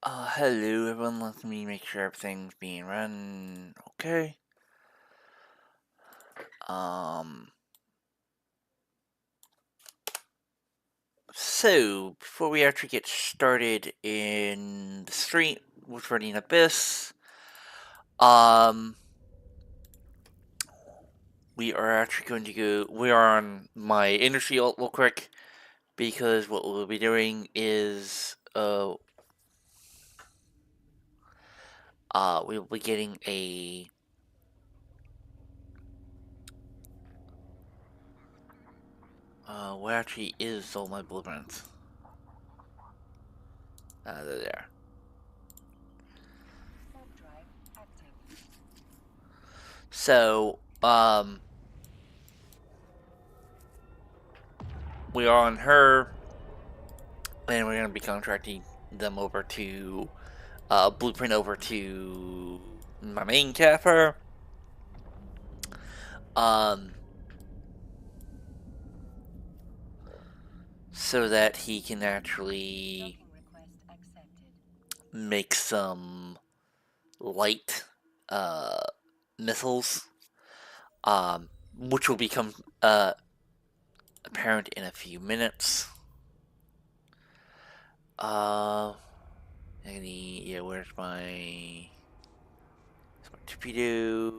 Hello everyone, let me make sure everything's being run okay. Um, so, before we actually get started in the street with Running Abyss, um, we are actually going to we are on my industry alt real quick, because what we'll be doing is, we'll be getting what actually is all my blueprints? They're there. So, we are on her, and we're going to be contracting them over to, blueprint over to my main Kavfire. So that he can actually make some light, missiles, which will become, apparent in a few minutes. Yeah, where's my torpedo?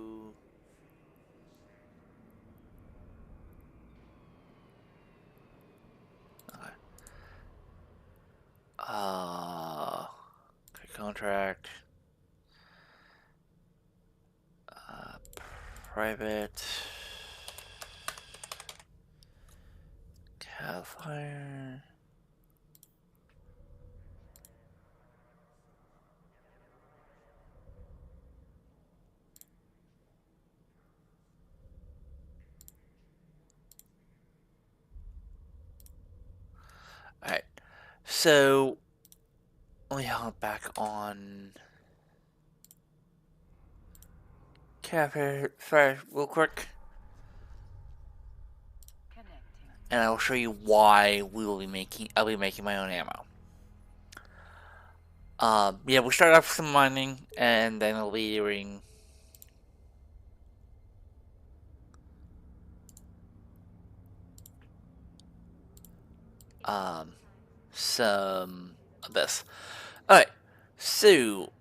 Contract. Private. Kavfire. Alright, so let me hop back on Kavfire real quick, and I will show you why I'll be making my own ammo. Yeah, we'll start off with some mining, and then we'll be doing some of this. Alright, so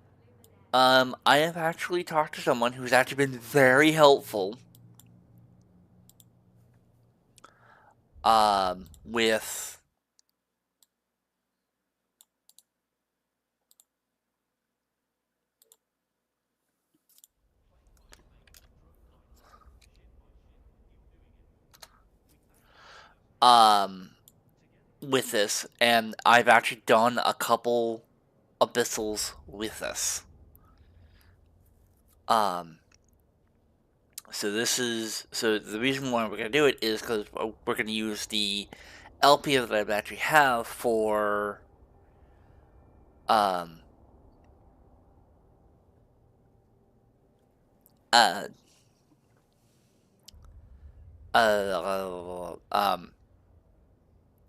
I have actually talked to someone who's actually been very helpful with with this, and I've actually done a couple abyssals with this. So the reason why we're gonna do it is because we're gonna use the LP that I actually have for um uh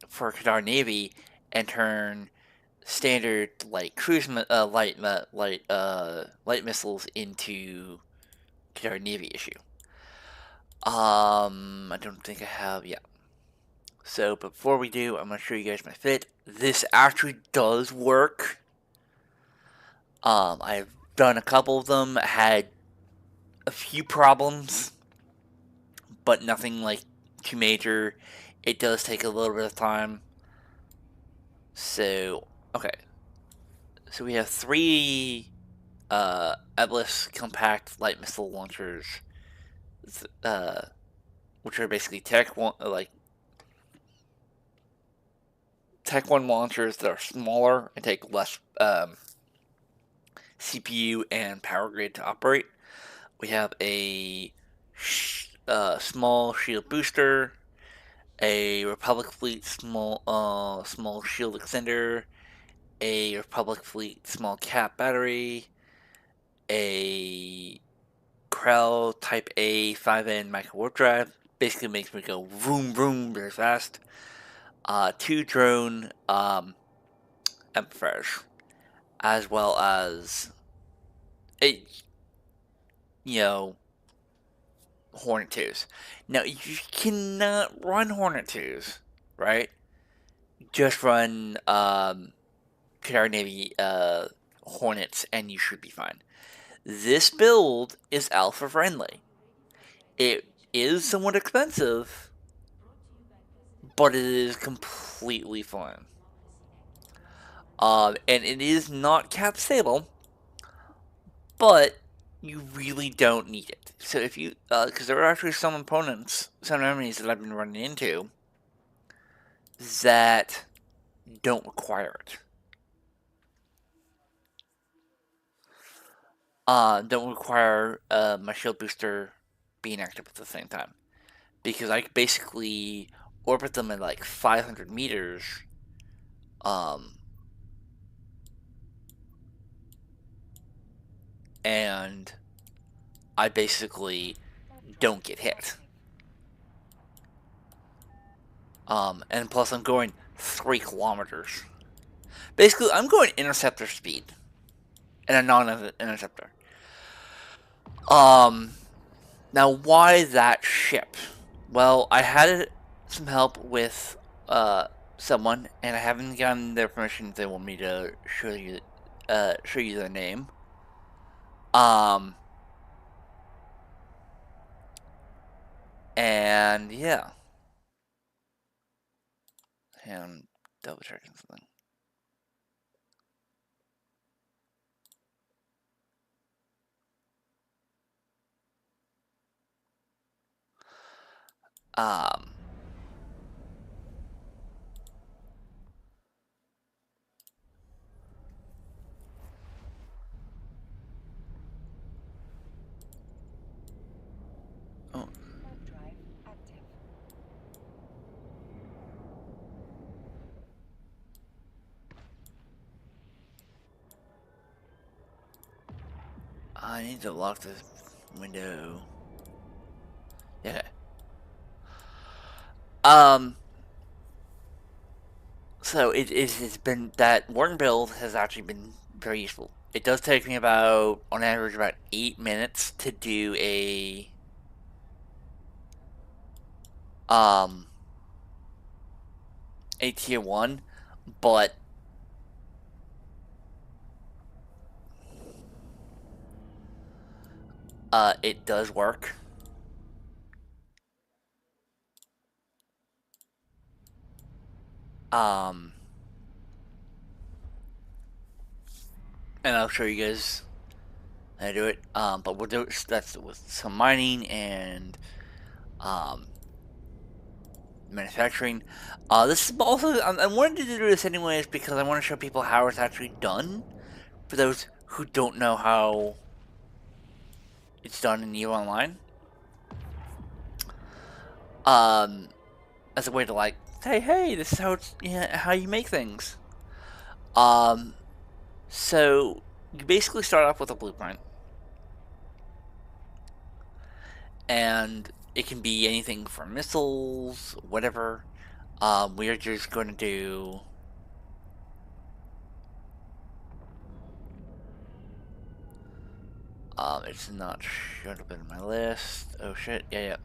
for Qatar Navy, and turn standard light light missiles into Qatar Navy issue. I don't think I have yet. So before we do, I'm gonna show you guys my fit. This actually does work. I've done a couple of them, had a few problems, but nothing like too major. It does take a little bit of time. So, okay. So we have three Eblis compact light missile launchers, which are basically Tech 1 launchers that are smaller and take less CPU and power grid to operate. We have a small shield booster, a Republic Fleet small shield extender, a Republic Fleet small cap battery, a Krell Type A 5N micro warp drive. Basically makes me go vroom vroom very fast. Two drone amplifiers. as well as it, you know, Hornet 2s. Now, you cannot run Hornet 2s, right? Just run Qatari Navy Hornets and you should be fine. This build is alpha friendly. It is somewhat expensive, but it is completely fine. And it is not cap stable, but you really don't need it. So if you, because there are actually some opponents, some enemies that I've been running into that don't require it. Don't require my shield booster being active at the same time. Because I basically orbit them at like 500 meters. And I basically don't get hit. And plus I'm going 3 kilometers. Basically, I'm going interceptor speed. And a non-interceptor. Now why that ship? Well, I had some help with someone, and I haven't gotten their permission if they want me to show you their name. And yeah. And double checking something. Oh. I need to lock this window. Yeah. So it's been, that Warden build has actually been very useful. It does take me about, on average, about 8 minutes to do a tier 1, but it does work. And I'll show you guys how to do it. But we'll do it, that's with some mining and manufacturing. This is also, I wanted to do this anyways because I want to show people how it's actually done, for those who don't know how it's done in EVE Online. As a way to like say, hey, this is how it's, how you make things. So you basically start off with a blueprint, and it can be anything from missiles, whatever. We are just going to do it's not showing up in my list. Oh shit, yeah.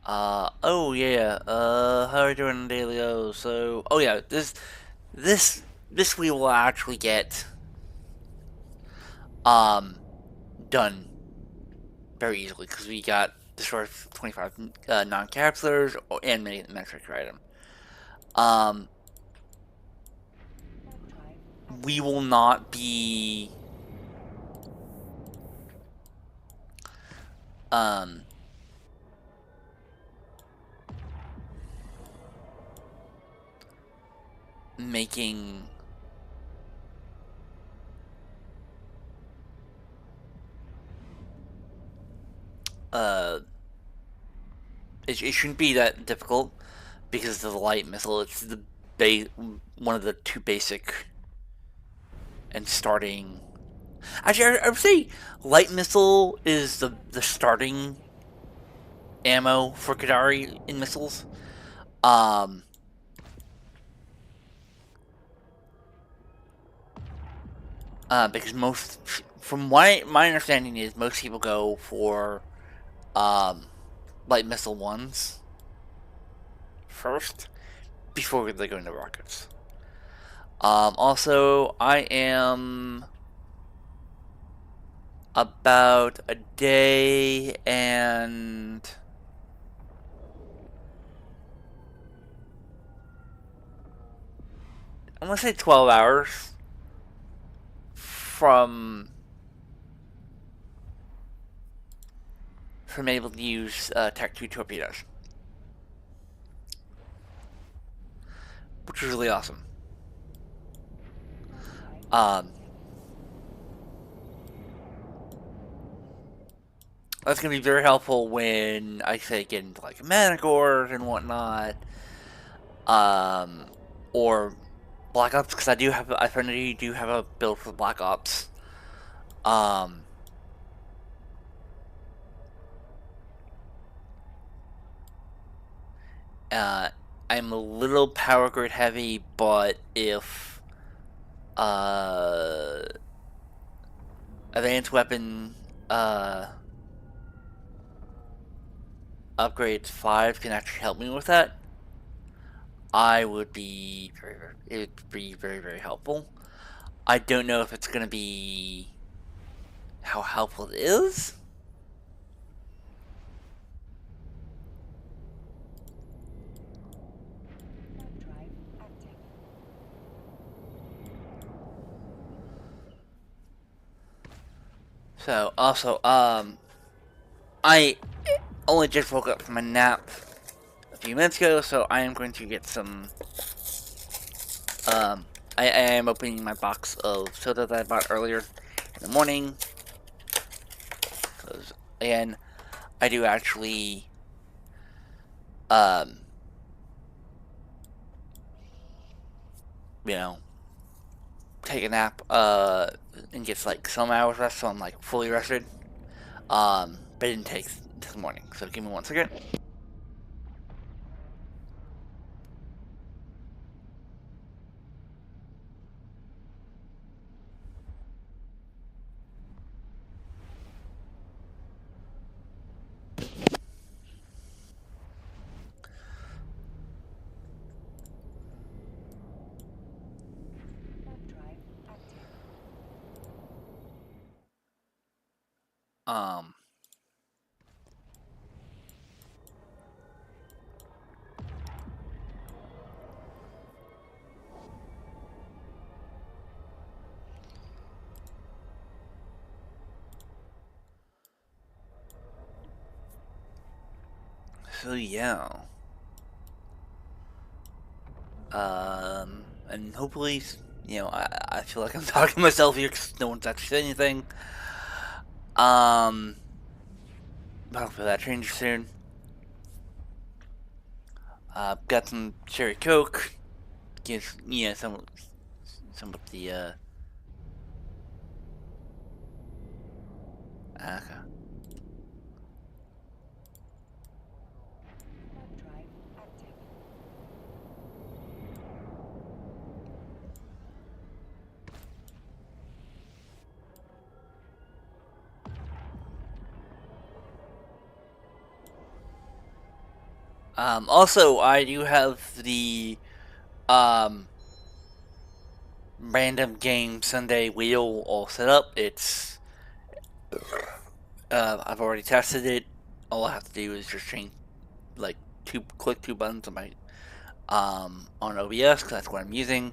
Oh yeah, how are you doing, Dailyo? So, oh yeah, this we will actually get, done very easily, because we got destroyed 25 non-capsulars and many metric item. We will not be making it shouldn't be that difficult because of the light missile. It's the one of the 2 basic and starting. Actually, I would say light missile is the starting ammo for Qatari in missiles. Um, because from my understanding is most people go for light missile ones first before they go into rockets. Also, I am about a day and I'm gonna say 12 hours from able to use Tech 2 torpedoes, which is really awesome. That's gonna be very helpful when I say get into like Manacores and whatnot, or Black Ops, because I finally do have a build for Black Ops. I'm a little power grid heavy, but if advanced weapon upgrades 5 can actually help me with that, it would be very, very helpful. I don't know if it's gonna be how helpful it is. So, also, I only just woke up from a nap a few minutes ago, so I am going to get some, I am opening my box of soda that I bought earlier in the morning, because, again, I do actually, you know, take a nap, and get, like, some hours rest, so I'm, like, fully rested, but it didn't take this morning, so give me 1 second. So, yeah. And hopefully, I feel like I'm talking to myself here because no one's actually said anything. Hopefully that changes soon. Got some cherry coke. Gives some of the okay. Also, I do have the random game Sunday wheel all set up. It's I've already tested it. All I have to do is just change like click 2 buttons on my on OBS because that's what I'm using.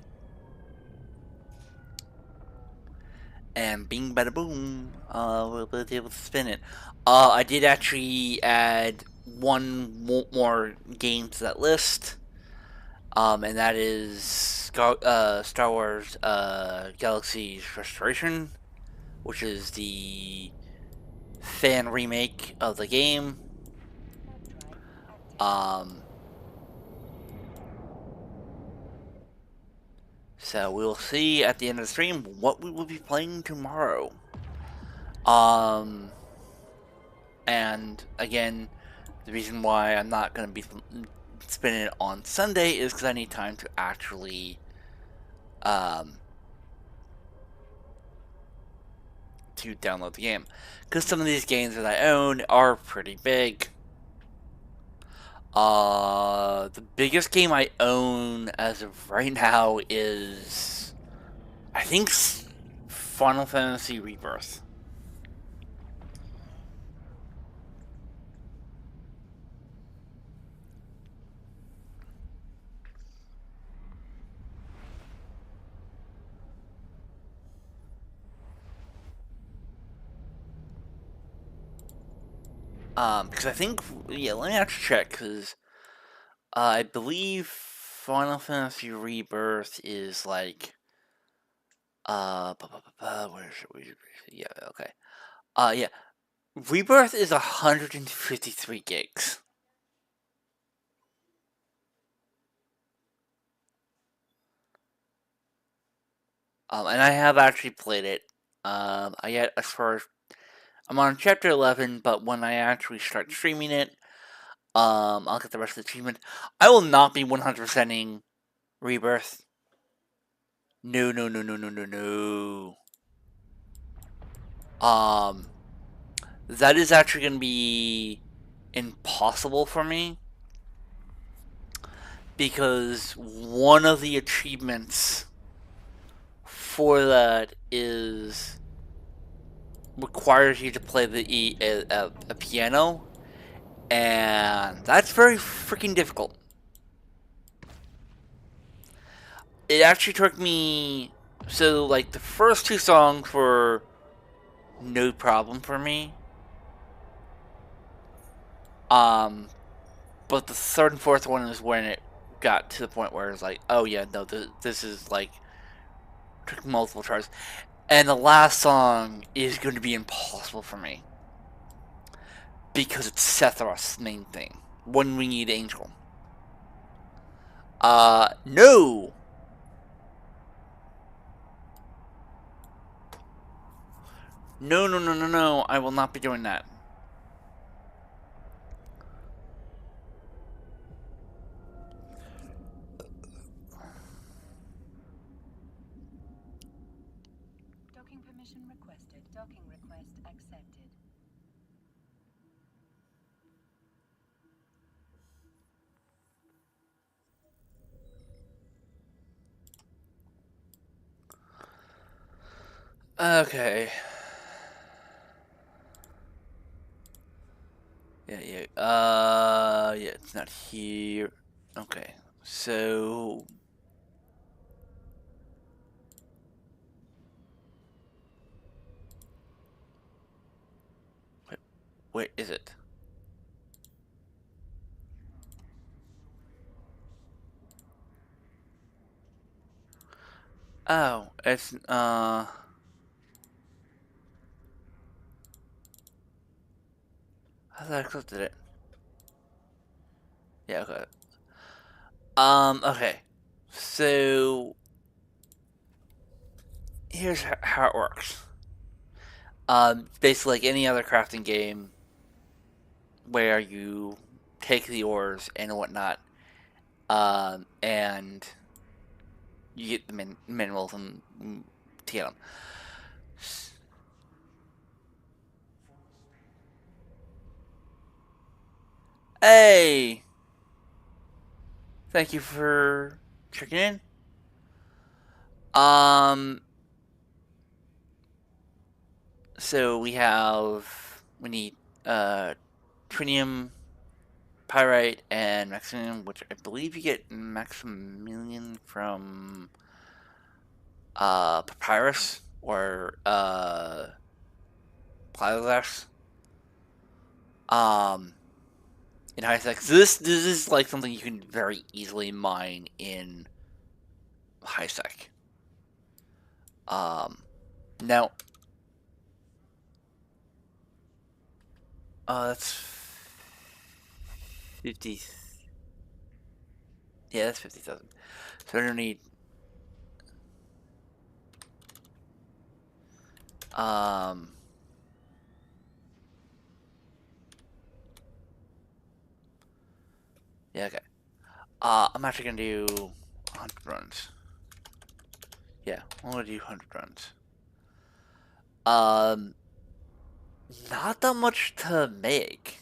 And bing bada boom, we'll be able to spin it. I did actually add one more game to that list, and that is Star Wars Galaxy's Restoration, which is the fan remake of the game. So we'll see at the end of the stream what we will be playing tomorrow. And again, the reason why I'm not going to be spending it on Sunday is because I need time to actually to download the game. Because some of these games that I own are pretty big. The biggest game I own as of right now is, I think, Final Fantasy Rebirth. Because I think, yeah, let me actually check, because I believe Final Fantasy Rebirth is like, where should we, yeah, okay. Yeah, Rebirth is 153 gigs. And I have actually played it. I get as far as, I'm on chapter 11, but when I actually start streaming it, I'll get the rest of the achievement. I will not be 100%ing Rebirth. No, no, no, no, no, no, no. That is actually going to be impossible for me, because one of the achievements for that is requires you to play a piano, and that's very freaking difficult. It actually took me, so like the first two songs were no problem for me. But the third and fourth one is when it got to the point where it's like, oh yeah, no, this is like, took multiple tries. And the last song is going to be impossible for me, because it's Sephiroth's main thing. One Winged Angel. No! No, no, no, no, no, I will not be doing that. Docking permission requested. Docking request accepted. Okay. Yeah, it's not here. Okay, so... Wait, is it? Oh, it's, I thought I clicked it. Yeah, okay. Okay. So, here's how it works. Basically like any other crafting game where you take the ores and whatnot, and you get the minerals and to get them. Hey! Thank you for checking in. Um, so we need, trinium, pyrite, and maximum, which I believe you get maximilian from, papyrus, or, plaglass. Um, in high sec. So this is like something you can very easily mine in high sec. Now, that's 50. Yeah, that's 50,000. So I don't need. Um. Yeah. Okay. I'm actually gonna do 100 runs. Yeah, I'm gonna do 100 runs. Um, not that much to make.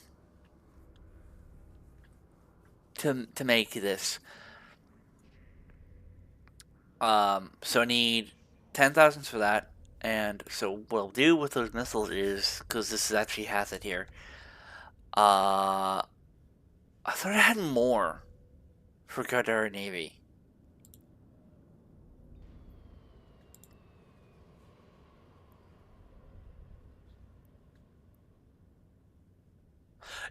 To make this. So I need 10,000 for that. And so what I'll do with those missiles is, because this actually has it here. I thought I had more for Qatar Navy.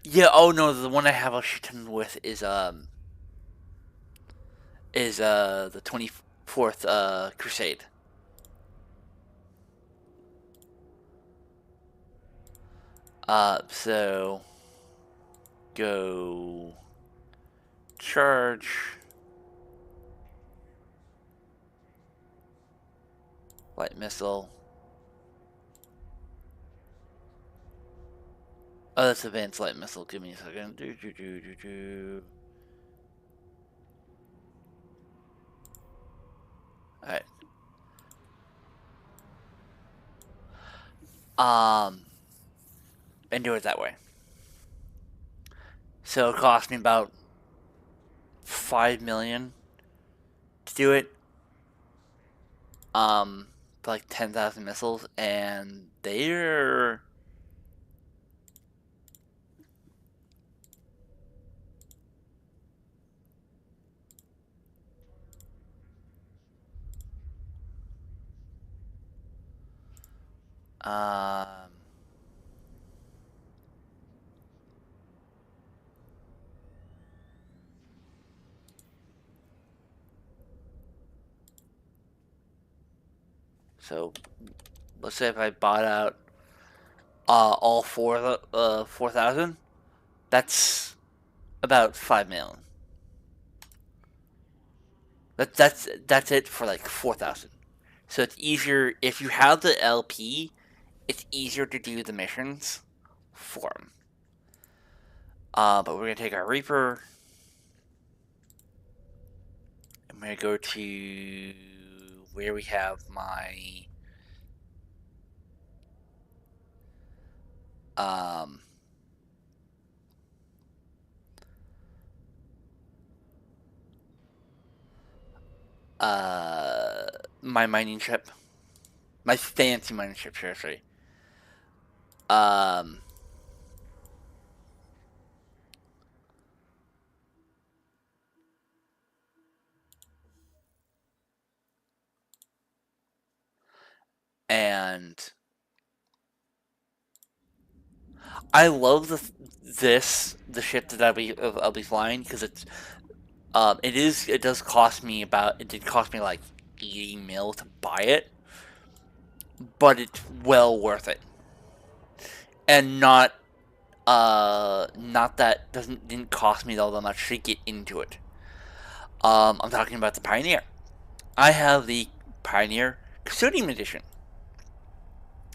Yeah. Oh no, the one I have a shit ton with is the 24th Crusade. So go charge light missile. Oh, that's advanced light missile. Give me a second. All right. And do it that way. So it cost me about 5 million to do it. For like 10,000 missiles, and they're um. So let's say if I bought out all 4,000, that's about 5 million. That's it for like 4,000. So it's easier if you have the LP. It's easier to do the missions for them. But we're gonna take our Reaper. I'm gonna go to where we have my um my mining ship, my fancy mining ship, seriously. Um, and I love the ship that I'll be flying because it does cost me about it did cost me like 80 mil to buy it, but it's well worth it, and not that doesn't didn't cost me all that much to get into it. I'm talking about the Pioneer. I have the Pioneer Custodian Edition.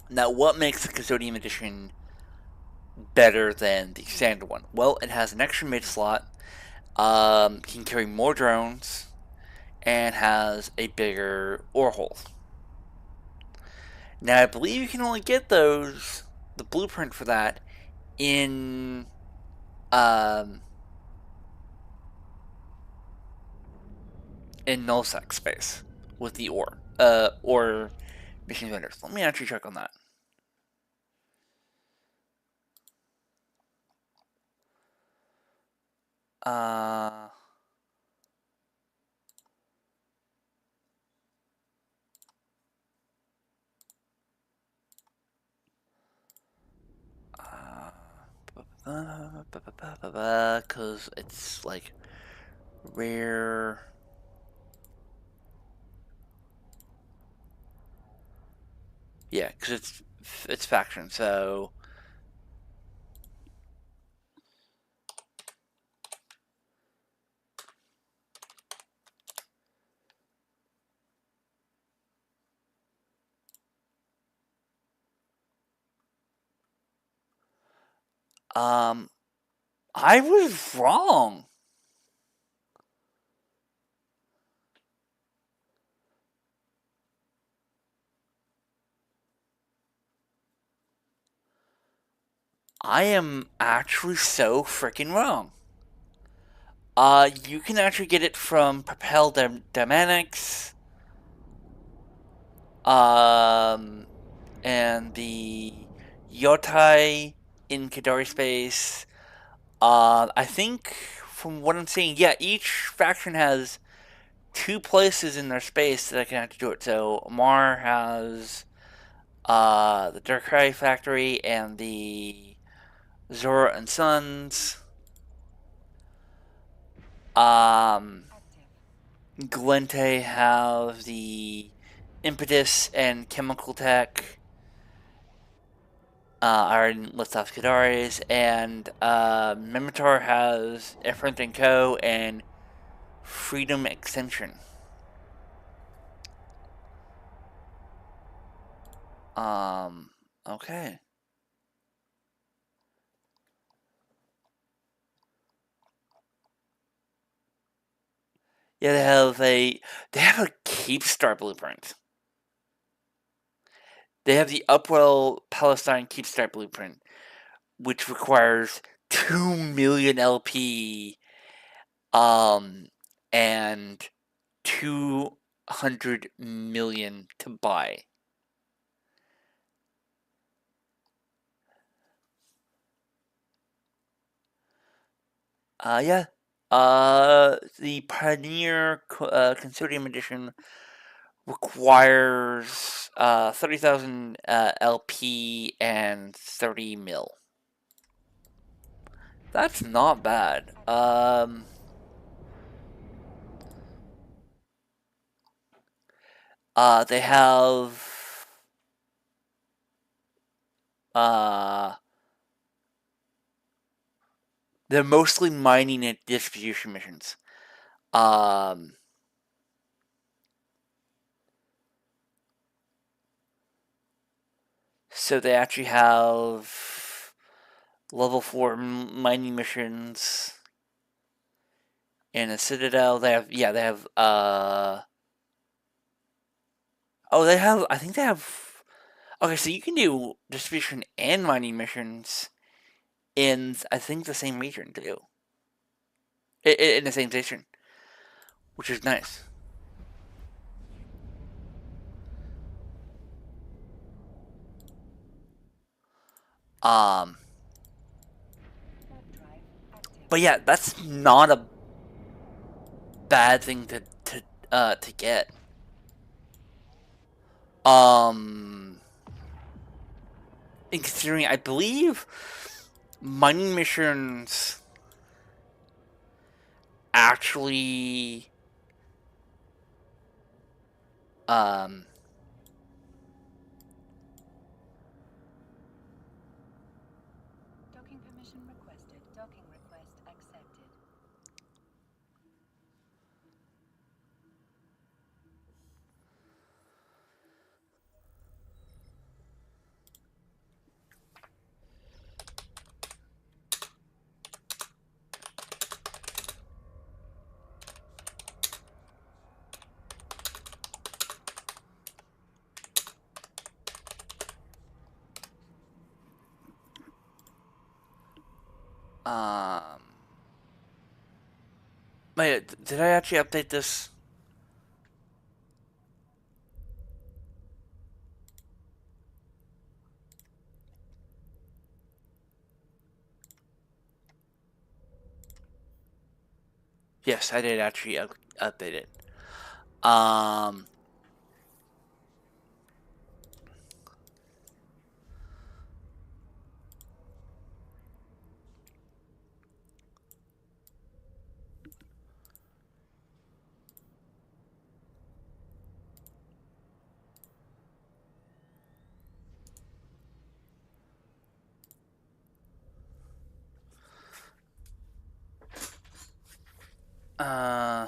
Now, what makes the Custodian Edition better than the standard one? Well, it has an extra mid slot, can carry more drones, and has a bigger ore hole. Now, I believe you can only get the blueprint for that, in um, in nullsec space with the ore, or machine vendors. Let me actually check on that. Uh, because it's like rare. Yeah, because it's faction. So um, I was wrong. I am actually so freaking wrong. You can actually get it from Propel Dynamics, um, and the Yotai in Kadari Space. I think from what I'm seeing, yeah, each faction has two places in their space that I can actually do it. So Mar has the Darkrai Factory and the Zora and Sons. Um, Active. Glente have the Impetus and Chemical Tech. I already list off Kadari's, and Mimitar has Efferent and Co. and Freedom Extension. Um, okay. Yeah, they have a Keepstar blueprint. They have the Upwell Palestine Keepstar blueprint, which requires 2 million LP, um, and 200 million to buy. Yeah. The Pioneer Consortium Edition requires 30,000 LP and 30 mil. That's not bad. They have uh, they're mostly mining and distribution missions. Um, so they actually have level 4 mining missions in a Citadel. They have oh, they have, I think they have, okay, so you can do distribution and mining missions in, I think, the same region, too. In the same station, which is nice. Um, but yeah, that's not a bad thing to get. Um, considering I believe mining missions actually um Docking permission requested. Docking request accepted. um wait, did I actually update this? Yes, I did actually update it. Um uh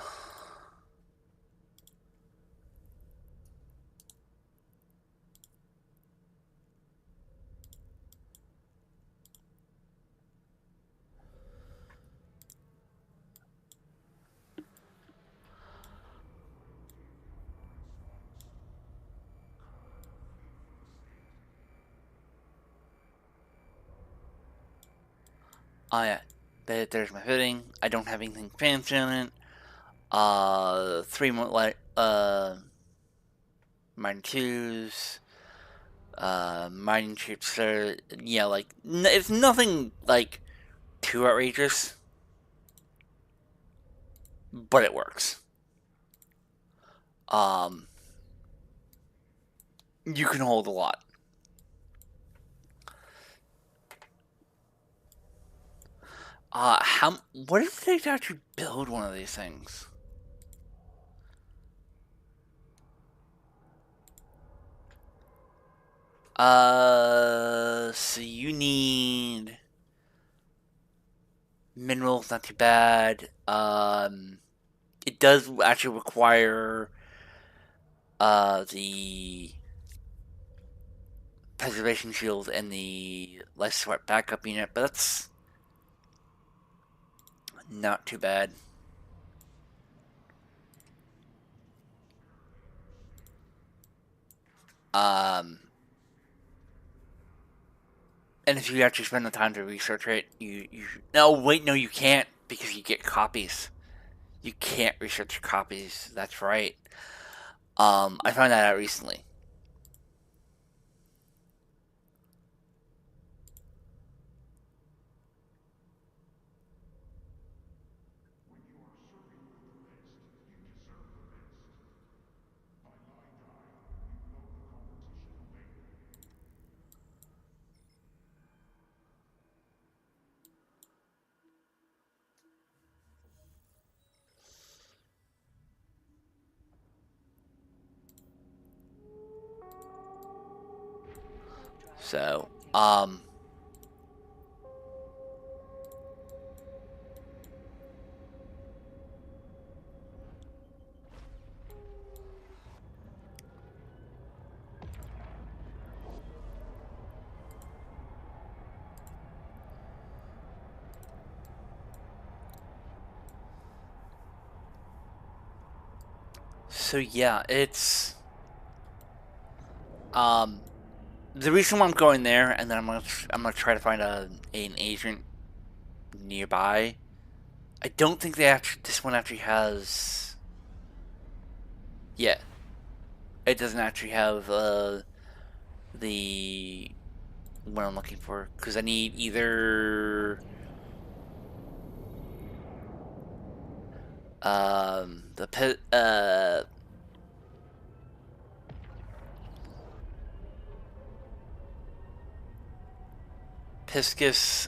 Oh yeah, there's my fitting. I don't have anything fancy on it. Three more like mine twos. Mining chips are yeah, like it's nothing like too outrageous, but it works. Um, you can hold a lot. How? What does it take to actually build one of these things? So you need minerals, not too bad. It does actually require the preservation shield and the life support backup unit, but that's not too bad. Um, and if you actually spend the time to research it, you no wait no you can't because you get copies. You can't research copies. That's right. I found that out recently. Warp drive So, detected. so yeah, it's um the reason why I'm going there, and then I'm gonna try to find an agent nearby. I don't think they actually this one actually has. Yeah, it doesn't actually have the what I'm looking for because I need either the Piscus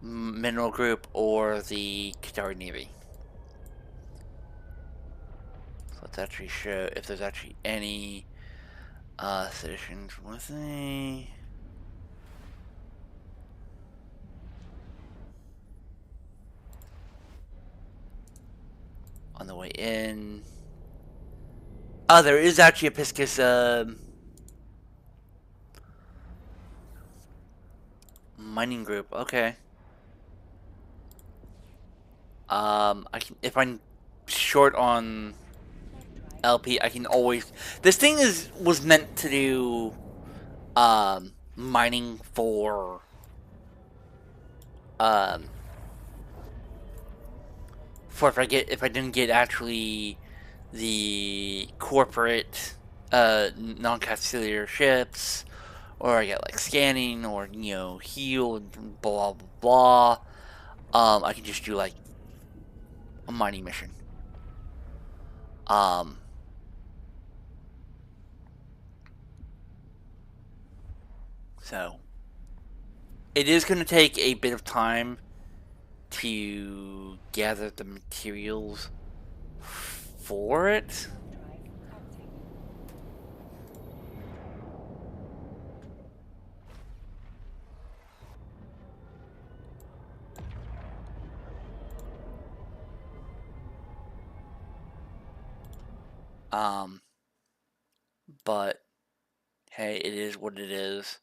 mineral group or the Qatari Navy. So let's actually show if there's actually any seditions with me. On the way in. Oh, there is actually a Piscus mining group. Okay. I can if I'm short on Warp drive LP, I can always. This thing was meant to do mining um for if I didn't get actually the corporate non-castilier ships, or I get like scanning or heal and blah blah blah. I can just do like a mining mission. Um, so it is going to take a bit of time to gather the materials for it. warp drive active. Um, but hey, it is what it is.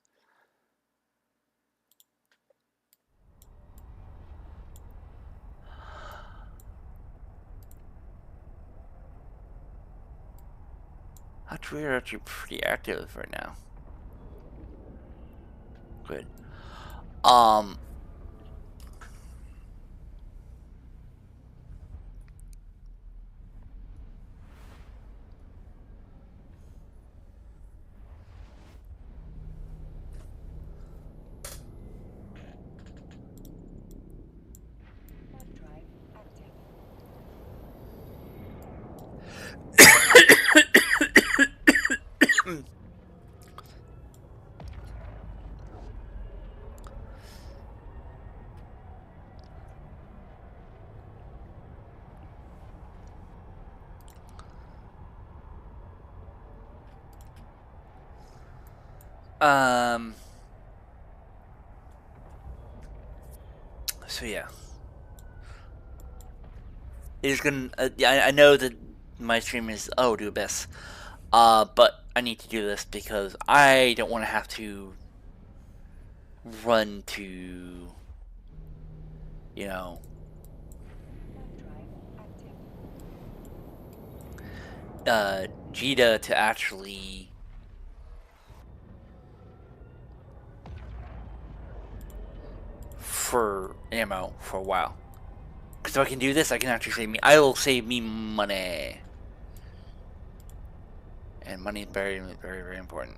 Actually, we're actually pretty active right now. good. Um, Hard drive active. um, so yeah. It's gonna, yeah, I know that my stream is, oh, do best. But I need to do this because I don't want to have to run to, you know, Hard drive active. Jita to actually for ammo for a while. Because if I can do this, I can actually save me. I will save me money, and money is very, very, very important.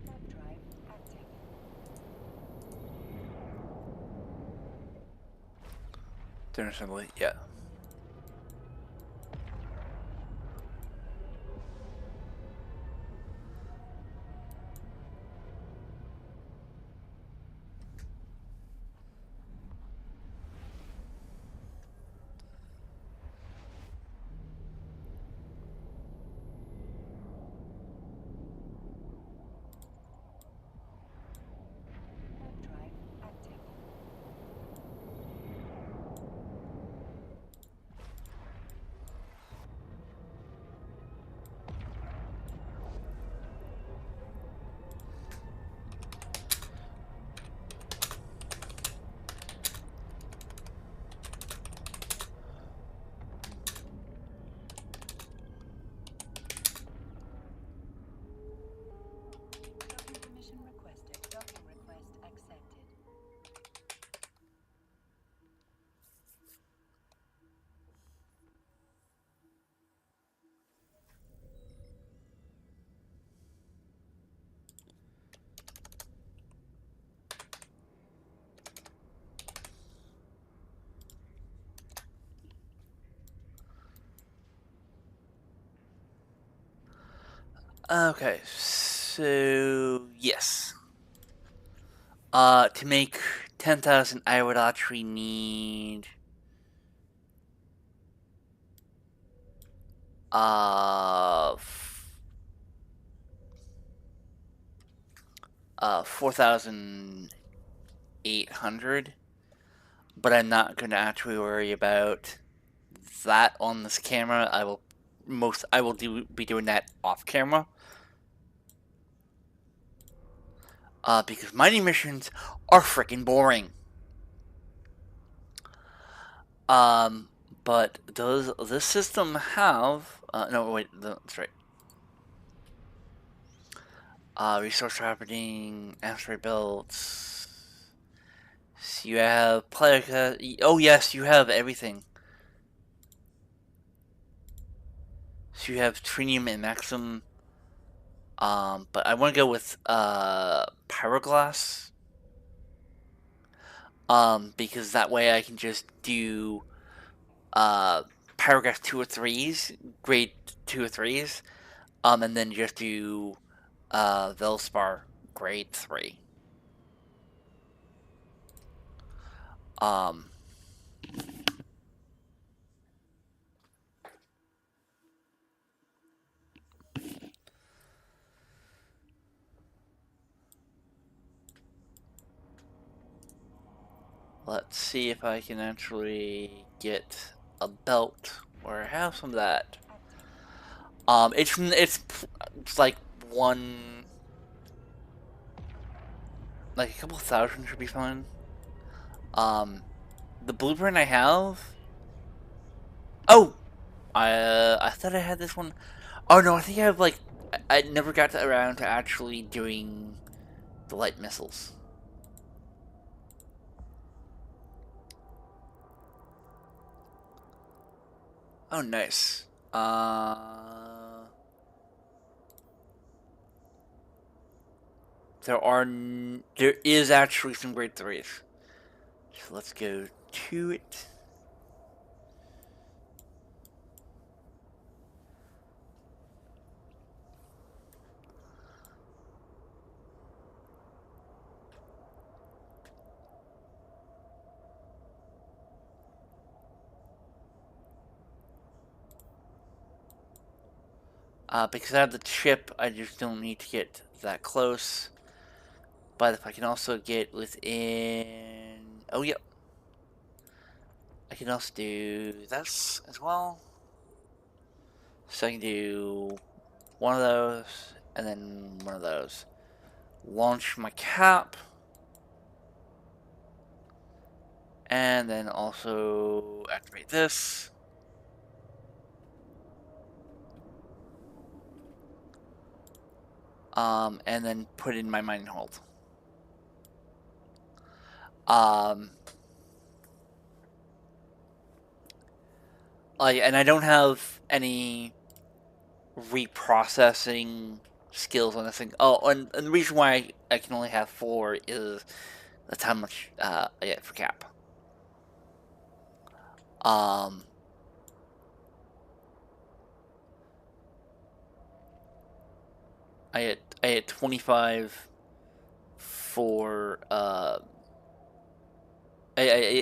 Hard drive active. Dinner assembly, yeah. Hard drive active. Docking permission requested. Docking request accepted. Okay, so yes. To make 10,000, I would actually need 4,800, but I'm not going to actually worry about that on this camera. I will be doing that off camera. Because mining missions are freaking boring. Um, but does this system have? No, wait, that's right. Resource happening, asteroid belts. So you have player. Oh yes, you have everything. So you have Trinium and Maxim. But I want to go with Pyroglass. Because that way I can just do Paragraph 2 or 3s, grade 2 or 3s, and then just do Velspar grade 3. Um, let's see if I can actually get a belt where I have some of that. Active. It's like one, like a couple thousand should be fine. Um, the blueprint I have. Oh, I thought I had this one. Oh no, I think I have like I never got around to actually doing the light missiles. Oh, nice. There is actually some grade threes. So let's go to it. Because I have the chip, I just don't need to get that close. But if I can also get within... Oh, yep. I can also do this as well. So I can do one of those, and then one of those. Launch my cap. And then also activate this. And then put in my mining hold. Um, and I don't have any reprocessing skills on this thing. Oh, and the reason why I can only have 4 is that's how much I get for cap. Um, I get 25 for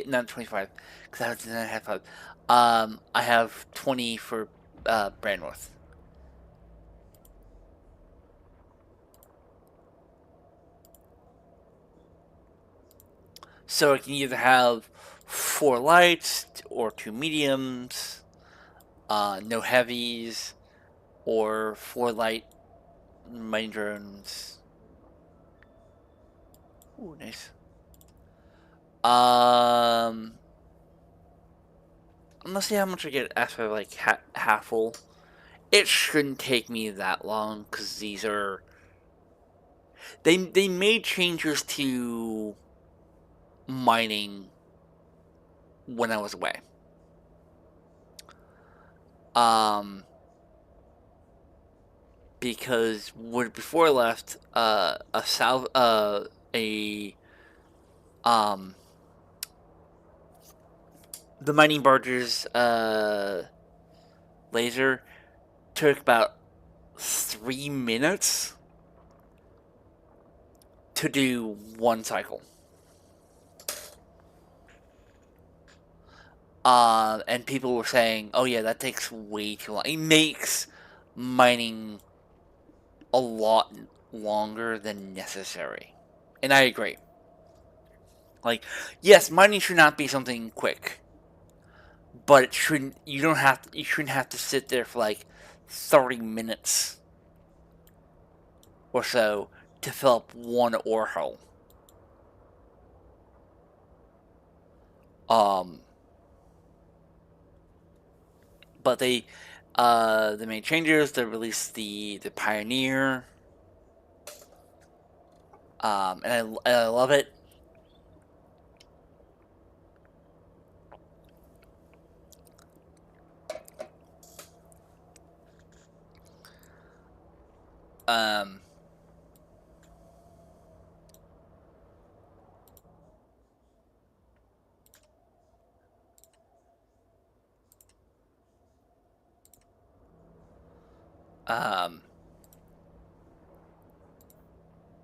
not 25 because I didn't have 5. I have 20 for Brandworth. So I can either have 4 lights or 2 mediums, no heavies, or 4 light mining drones. Ooh, nice. Let's see how much I get after like half full. It shouldn't take me that long because these are they made changes to mining when I was away. Um, because when before I left, a um the mining barges laser took about 3 minutes to do one cycle. And people were saying, "Oh yeah, that takes way too long. It makes mining a lot longer than necessary." And I agree. Like, yes, mining should not be something quick, but it shouldn't. You shouldn't have to sit there for like 30 minutes or so to fill up one ore hole. Um, but they made changes. They released the Pioneer, and I love it. Um, um,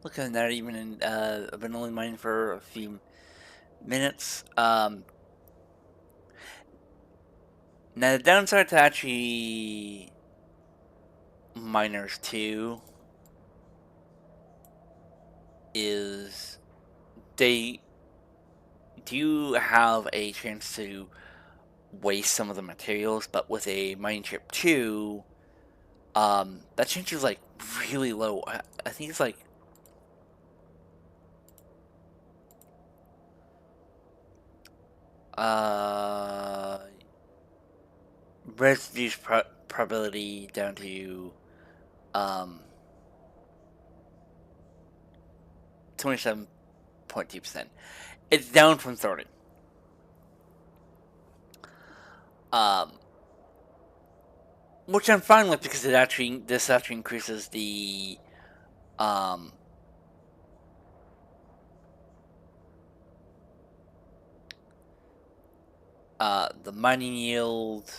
Look at that. Even in I've been only mining for a few minutes. Now the downside to actually miners too is they do have a chance to waste some of the materials, but with a mining chip 2, that change is like really low. I think it's like uh reduce probability down to um 27.2%. It's down from 30. Um, which I'm fine with because this actually increases um the mining yield.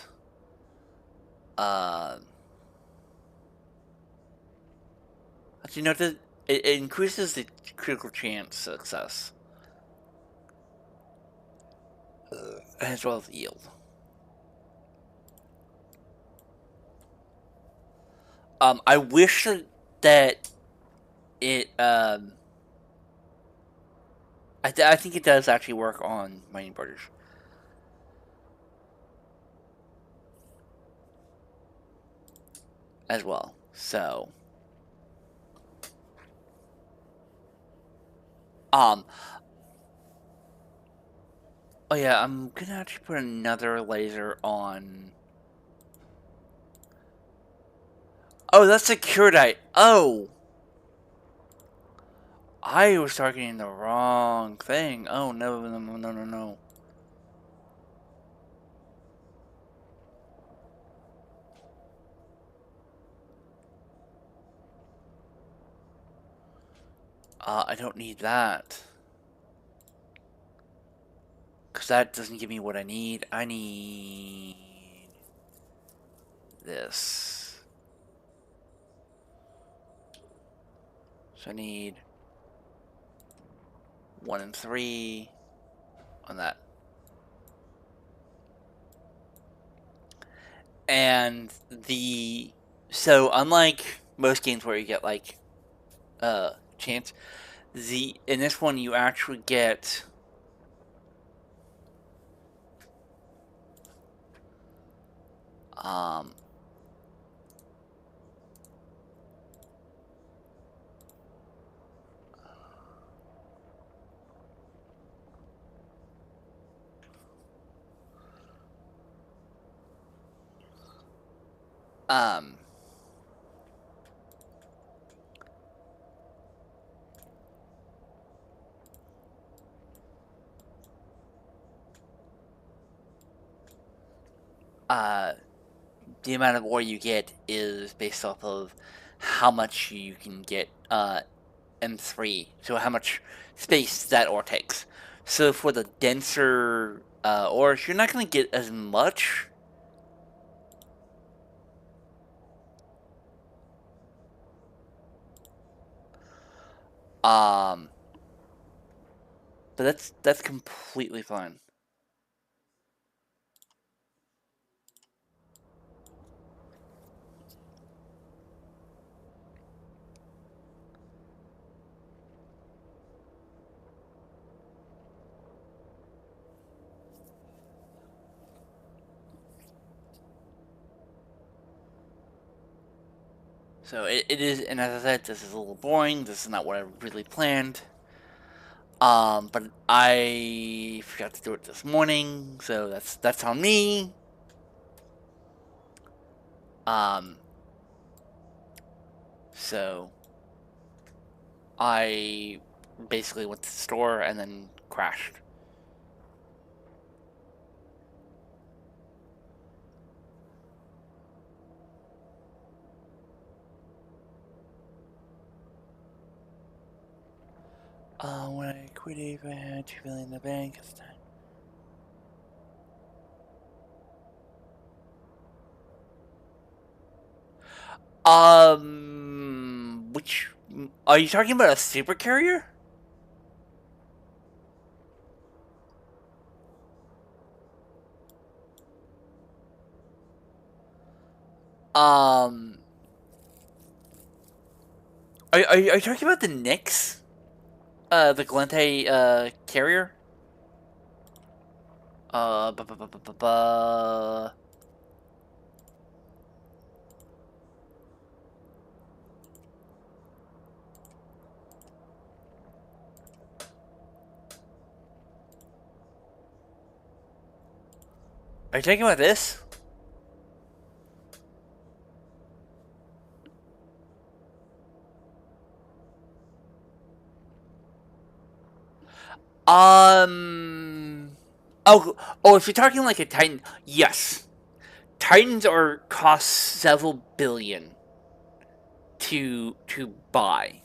Uh, actually, no, it increases the critical chance success as well as yield. I wish that it I think it does actually work on mining borders as well. So, um, oh yeah, I'm gonna actually put another laser on. Oh, that's securitite. Oh, I was targeting the wrong thing. Oh no, no, no, no, no, no. I don't need that. Because that doesn't give me what I need. I need this. So I need 1 and 3 on that. And so unlike most games where you get like chance, in this one you actually get um um uh the amount of ore you get is based off of how much you can get M3, so how much space that ore takes. So for the denser ores, you're not going to get as much. Um, but that's completely fine. So it is, and as I said, this is a little boring. This is not what I really planned. But I forgot to do it this morning, so that's on me. Um, so I basically went to the store and then crashed. When I quit, if I had 2 billion in the bank at the time. Which are you talking about? A super carrier? Um, are you talking about the Knicks? The Glente carrier? Bu- bu- bu- bu- bu- bu- Are you talking about this? Um. Oh, if you're talking like a Titan, yes. Titans are cost several billion to buy.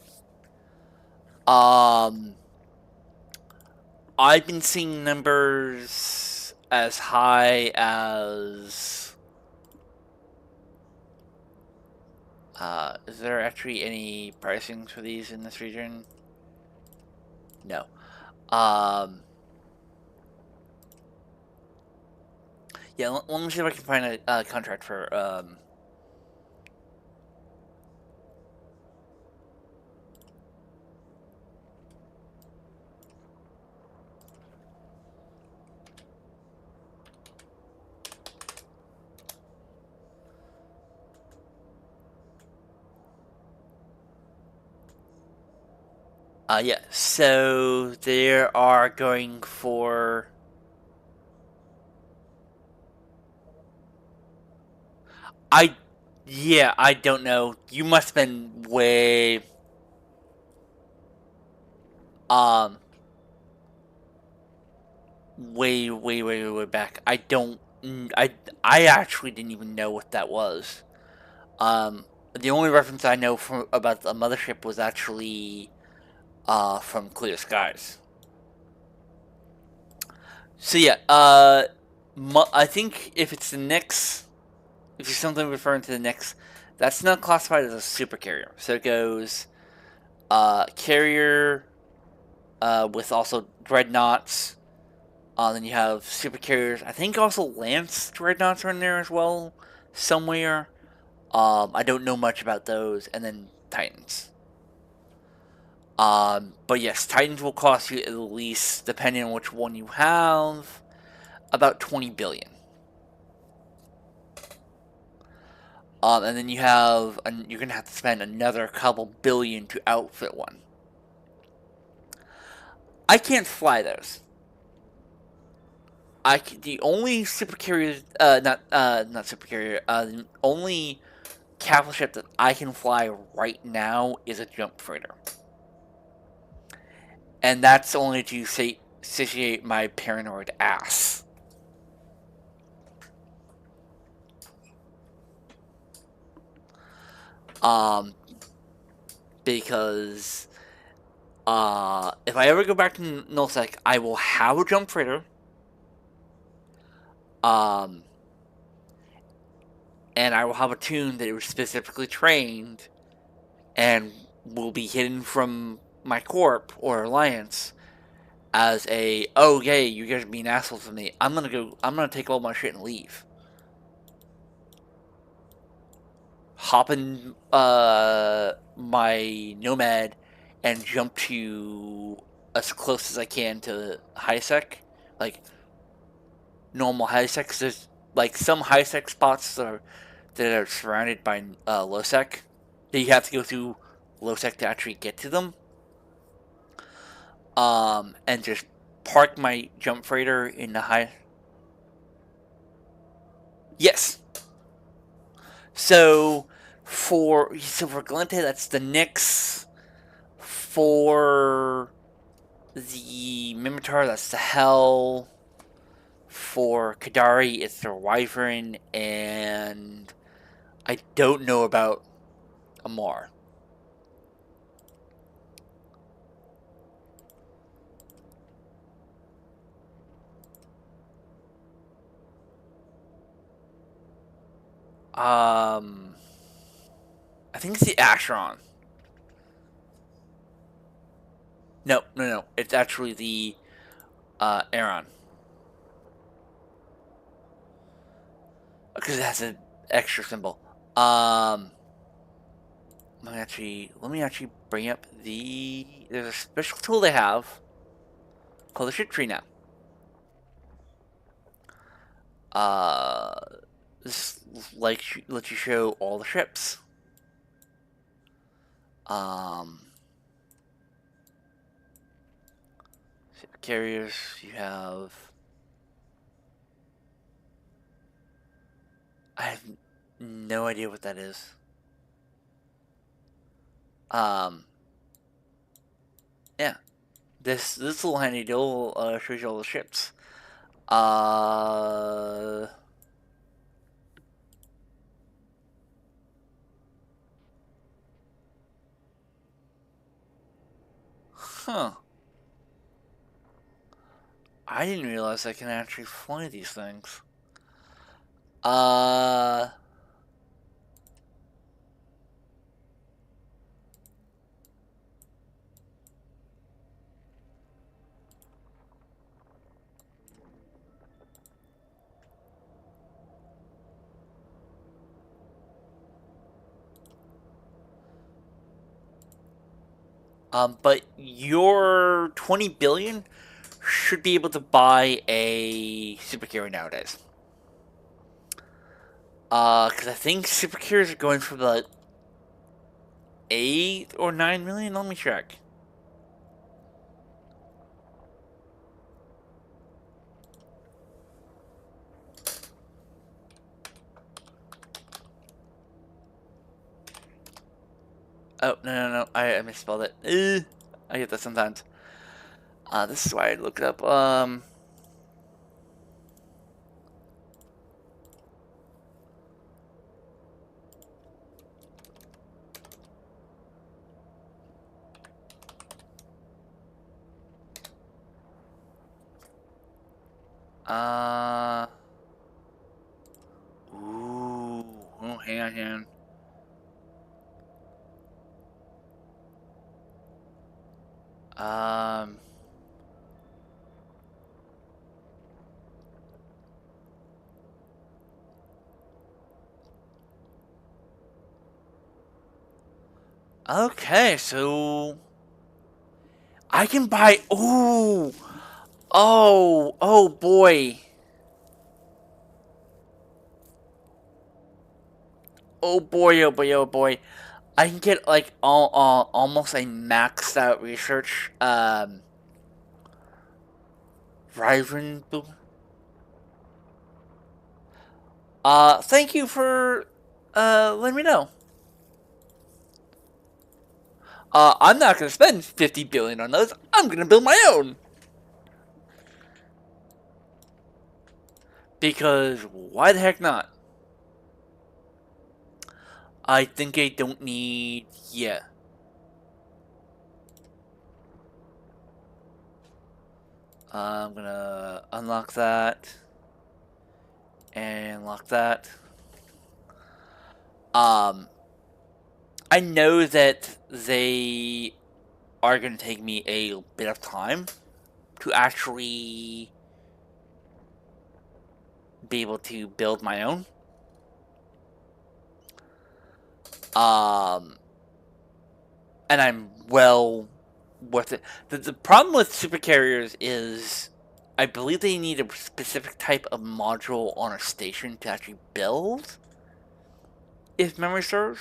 Um, I've been seeing numbers as high as. Is there actually any pricing for these in this region? No. Um, yeah, let me see if I can find a contract for. Yeah. So they are going for. I. Yeah, I don't know. You must have been way. Um, way back. I don't. I actually didn't even know what that was. The only reference I know from about the mothership was actually from Clear Skies. So yeah, I think if it's the next, if you're something referring to the next, that's not classified as a super carrier. So it goes carrier with also dreadnoughts. Then you have super carriers. I think also Lance dreadnoughts are in there as well somewhere. I don't know much about those, and then Titans. But yes, Titans will cost you at least, depending on which one you have, about 20 billion. And then you're gonna have to spend another couple billion to outfit one. I can't fly those. The only super carrier, not super carrier, the only capital ship that I can fly right now is a jump freighter, and that's only to satiate my paranoid ass. Um, because if I ever go back to Nullsec, I will have a jump freighter. Um, and I will have a tune that was specifically trained and will be hidden from my corp or alliance as a, oh yay, you guys are being assholes to me. I'm gonna take all my shit and leave. Hop in my nomad and jump to as close as I can to high sec, like normal high sec. There's like some high sec spots that are surrounded by low sec that you have to go through low sec to actually get to them. And just park my jump freighter in the high. Yes. So for Galente, that's the Nyx. For the Mimitar, that's the Hell. For Kadari, it's the Wyvern, and I don't know about Amar. Um, I think it's the Asheron. No. It's actually the Aeron because it has an extra symbol. Let me actually bring up there's a special tool they have called the shit tree now. Uh, this lets you show all the ships. Um, Carriers. You have. I have no idea what that is. Um, yeah. This little handy deal shows you all the ships. Uh, huh. I didn't realize I can actually fly these things. Uh, but your 20 billion should be able to buy a supercarrier nowadays. Because I think supercarriers are going for like 8 or 9 million. Let me check. Oh, no. I misspelled it. I get that sometimes. This is why I look it up. Uh, ooh. Oh, hang on. Um, okay, so I can buy. Ooh. Oh boy. Oh boy. I can get like almost a maxed out research Riven. Thank you for letting me know. I'm not gonna spend 50 billion on those. I'm gonna build my own. Because why the heck not? I think I don't need. Yeah. I'm gonna unlock that and lock that. Um, I know that they are gonna take me a bit of time to actually be able to build my own. Um, and I'm well worth it. The problem with supercarriers is I believe they need a specific type of module on a station to actually build, if memory serves.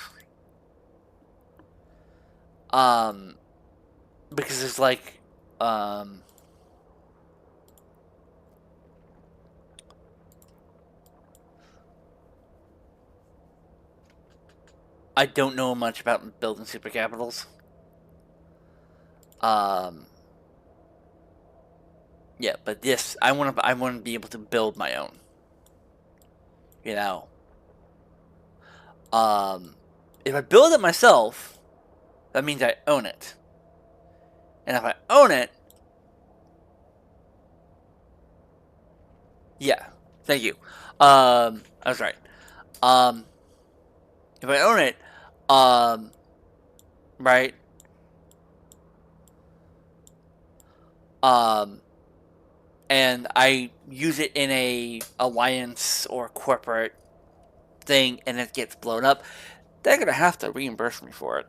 Um, because it's like, um, I don't know much about building super capitals. Um, yeah, but this I want to be able to build my own. You know, um, if I build it myself, that means I own it, and if I own it, yeah, thank you. I was right. Um, if I own it, um, right, um, and I use it in a alliance or corporate thing, and it gets blown up, they're gonna have to reimburse me for it.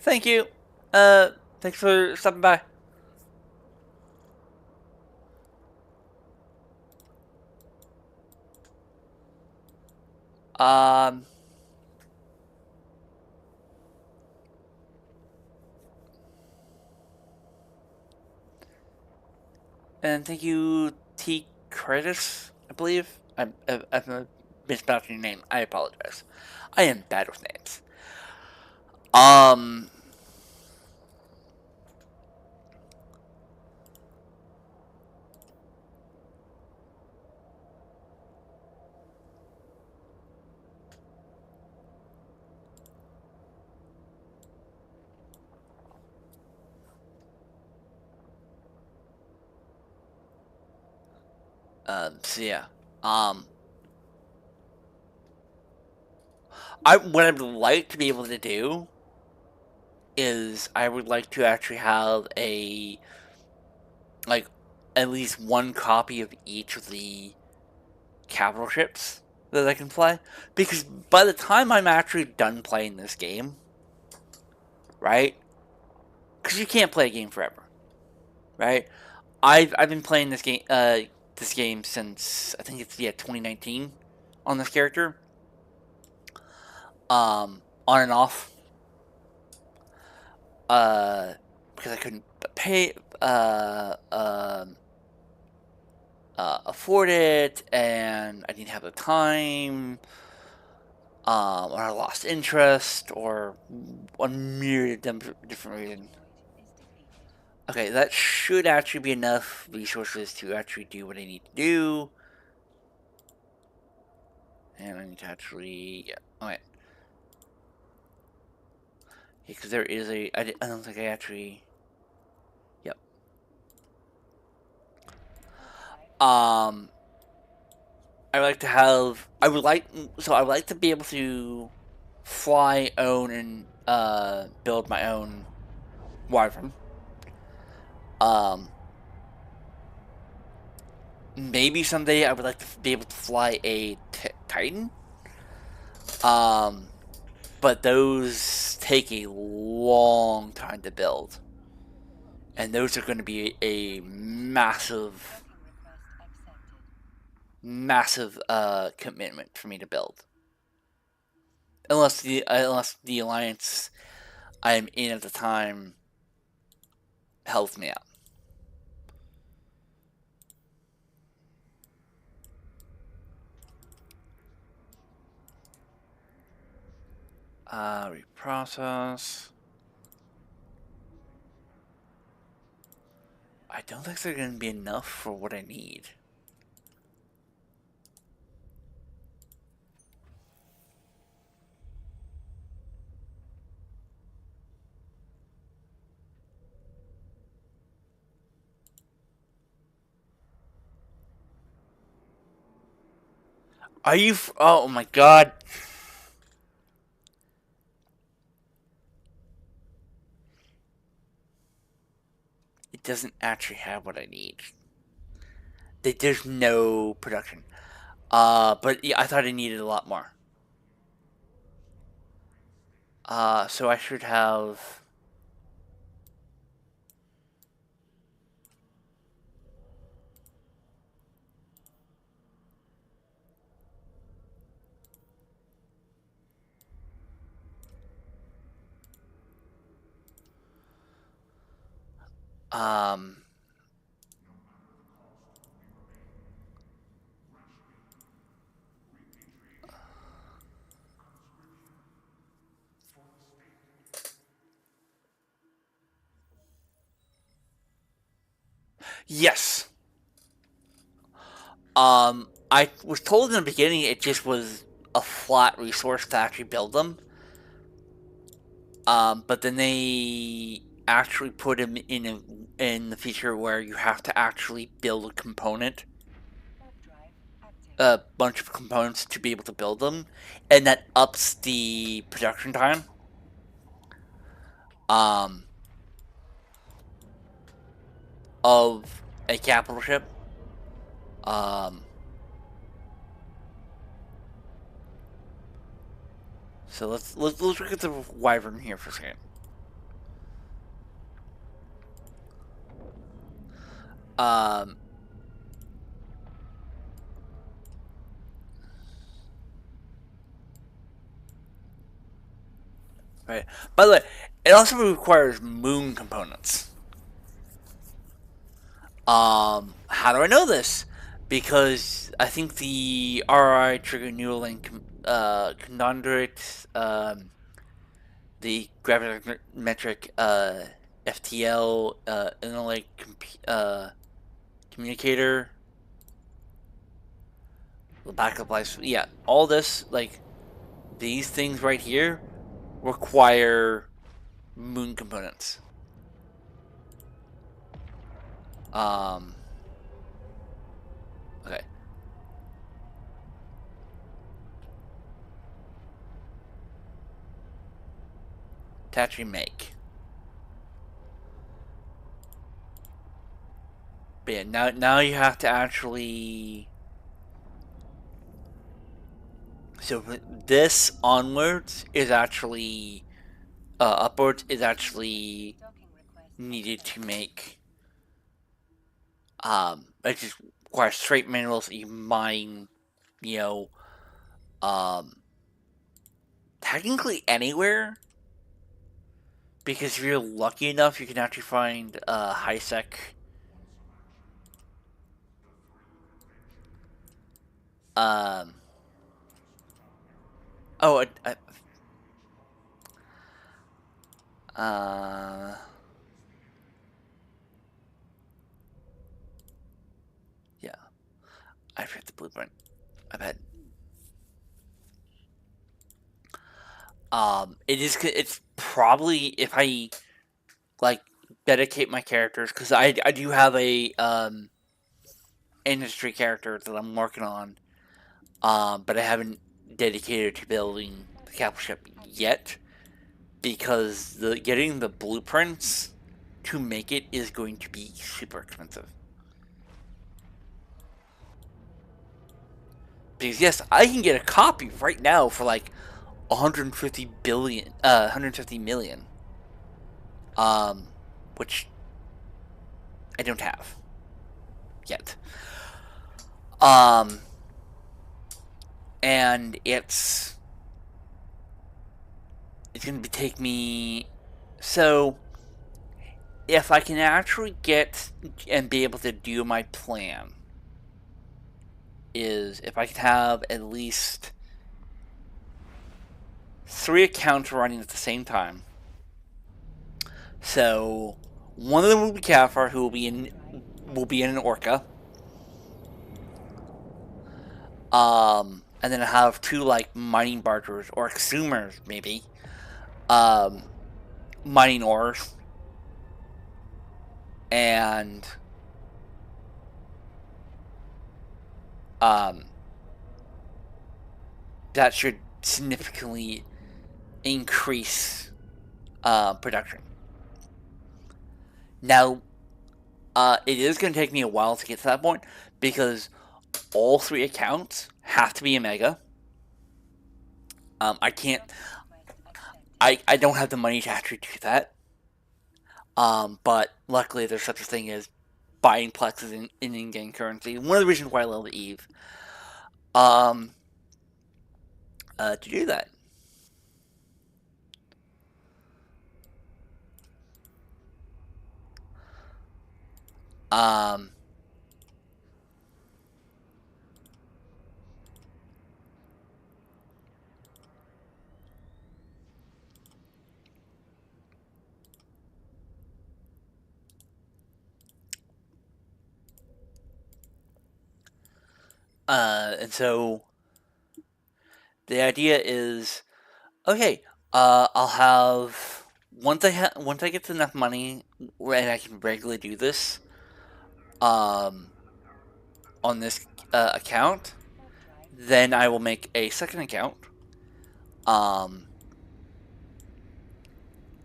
Thank you. Thanks for stopping by. Um, and thank you, T. Curtis, I believe. I'm mispronouncing your name. I apologize. I am bad with names. Um, so yeah. Um, what I would like to be able to do is I would like to actually have like, at least one copy of each of the capital ships that I can play. Because by the time I'm actually done playing this game, right? Because you can't play a game forever, right? I've been playing this game since I think it's 2019 on this character, on and off, uh, because I couldn't pay afford it, and I didn't have the time, or I lost interest, or a myriad of different reasons. Okay, that should actually be enough resources to actually do what I need to do. And I need to actually, yeah, okay. Yeah, because there is I don't think I actually, yep. Um, I would like to be able to fly, own, and, build my own wyvern. Um, maybe someday I would like to be able to fly a Titan. Um, but those take a long time to build, and those are going to be a massive, massive commitment for me to build. Unless the alliance I'm in at the time helps me out. Reprocess. I don't think they're going to be enough for what I need. Are you? Oh my god! It doesn't actually have what I need. There's no production. But yeah, I thought I needed a lot more. So I should have. Um. Yes. I was told in the beginning it just was a flat resource to actually build them. But then they actually put him in the feature where you have to actually build a component, a bunch of components to be able to build them, and that ups the production time. Um, of a capital ship. Um, so let's look at the wyvern here for a second. Um, right. By the way, it also requires moon components. How do I know this? Because I think the RI trigger neural link conondrite, the gravimetric FTL interlake communicator, the backup life. Yeah, all this, like these things right here, require moon components. Um, okay. Attach remake. But yeah, now you have to actually. So this onwards is actually upwards is actually Docking request needed to accepted. make. It just requires straight minerals that you mine. You know, um, technically anywhere, because if you're lucky enough, you can actually find high sec. Um, oh, uh, yeah, I forget the blueprint. I bet. It's probably if I like dedicate my characters because I do have a industry character that I'm working on, but I haven't dedicated to building the capital ship yet because the getting the blueprints to make it is going to be super expensive. Because yes, I can get a copy right now for like 150 billion, 150 million, um, which I don't have yet. Um, and it's gonna take me. So if I can actually get and be able to do my plan, is if I can have at least 3 accounts running at the same time. So one of them will be Kavfire, who will be in an Orca. And then I have two like mining barters or consumers maybe, um, mining ores, and um, that should significantly increase production. Now, it is going to take me a while to get to that point because all 3 accounts have to be a mega. I can't. Docking request accepted. I don't have the money to actually do that. But luckily, there's such a thing as buying plexes in in-game currency. One of the reasons why I love Eve. Um, to do that. Um, and so the idea is okay. I'll have once I get to enough money and I can regularly do this. Um, on this account, Warp drive then I will activated. make a second account. Um,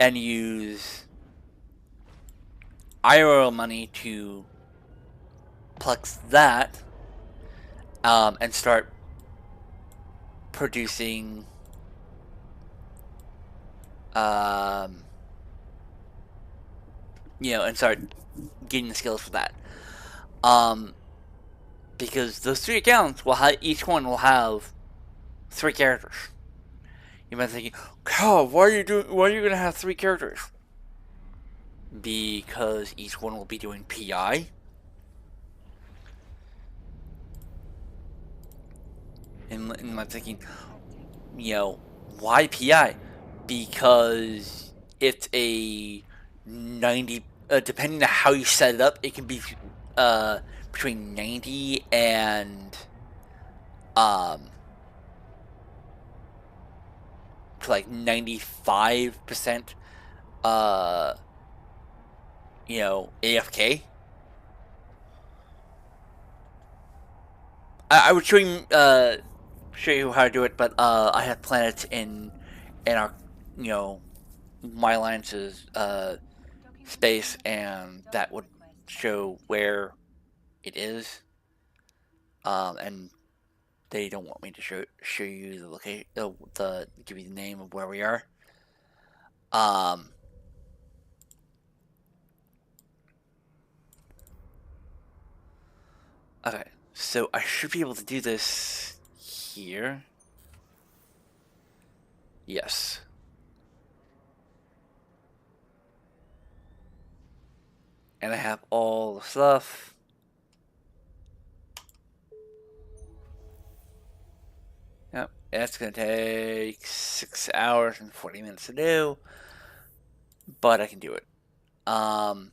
and use IRL money to plex that. And start producing and start getting the skills for that. Um, because those three accounts will have each one will have three characters. You might be thinking, "Carl, why are you doing? Why are you gonna have three characters?" Because each one will be doing PI. And I'm thinking, why PI? Because it's a 90. Depending on how you set it up, it can be uh, between 90 and um, to like 95%. Uh, AFK. I would show you how to do it, but I have planets in our you know my alliance's Docking space, request. and that Docking would request show accepted. where it is. And they don't want me to show you the location, the give you the name of where we are. Um, okay, so I should be able to do this here. Yes, and I have all the stuff. Yep, it's gonna take 6 hours and 40 minutes to do, but I can do it. Um,